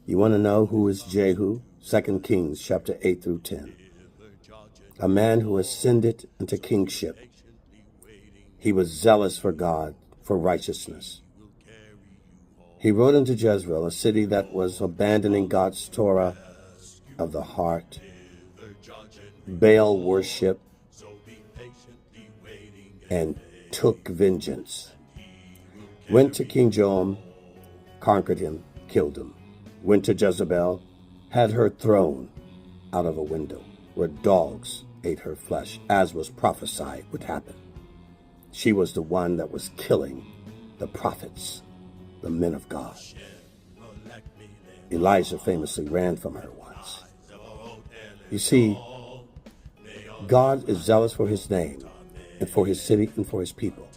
You want to know who is Jehu? 2 Kings chapter 8 through 10. A man who ascended into kingship. He was zealous for God, for righteousness. He rode into Jezreel, a city that was abandoning God's Torah of the heart, Baal worship, and took vengeance. Went to King Joam, conquered him, killed him. Went to Jezebel, had her thrown out of a window, where dogs ate her flesh, as was prophesied would happen. She was the one that was killing the prophets, the men of God. Elijah famously ran from her once. You see, God is zealous for his name and for his city and for his people.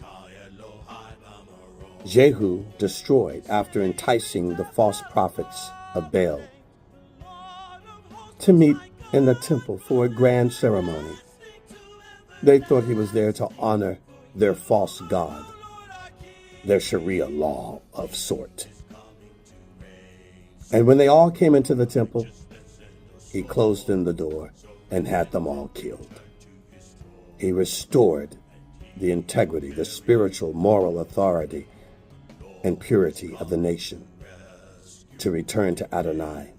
Jehu destroyed after enticing the false prophets of Baal to meet in the temple for a grand ceremony. They thought he was there to honor their false god, their Sharia law of sort. And when they all came into the temple, he closed in the door and had them all killed. He restored the integrity, the spiritual, moral authority, and purity of the nation to return to Adonai.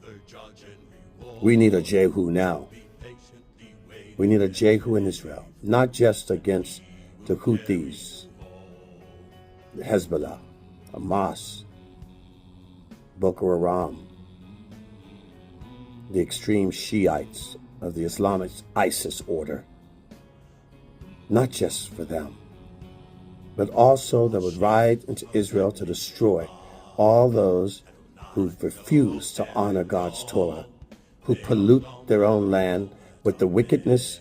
We need a Jehu now. We need a Jehu in Israel, not just against the Houthis, the Hezbollah, Hamas, Boko Haram, the extreme Shiites of the Islamic ISIS order. Not just for them, but also that would ride into Israel to destroy all those who refuse to honor God's Torah, who pollute their own land with the wickedness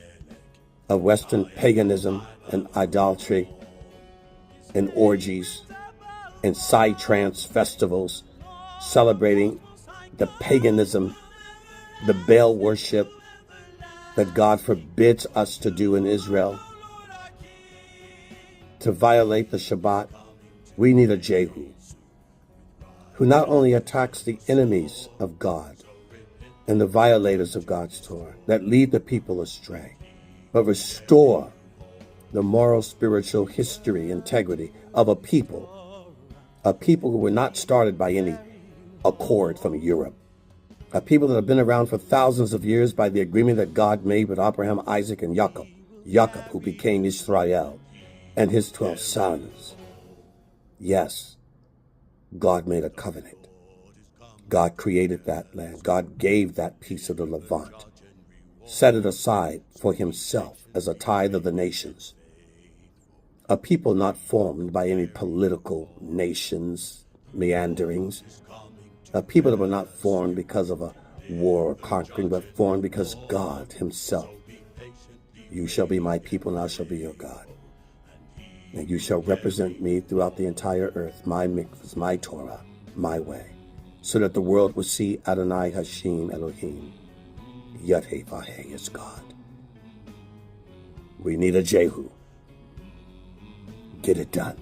of Western paganism and idolatry and orgies and psytrance festivals, celebrating the paganism, the Baal worship that God forbids us to do in Israel, to violate the Shabbat. We need a Jehu who not only attacks the enemies of God and the violators of God's Torah that lead the people astray, but restore the moral, spiritual history, integrity of a people who were not started by any accord from Europe, a people that have been around for thousands of years by the agreement that God made with Abraham, Isaac, and Jacob, who became Israel, and his 12 sons. Yes, God made a covenant. God created that land. God gave that piece of the Levant, set it aside for himself as a tithe of the nations. A people not formed by any political nations, meanderings. A people that were not formed because of a war or conquering, but formed because God himself. You shall be my people, and I shall be your God. And you shall represent me throughout the entire earth, my mikvahs, my Torah, my way, so that the world will see Adonai Hashem Elohim. Yud-Heh-Vah-Heh is God. We need a Jehu. Get it done.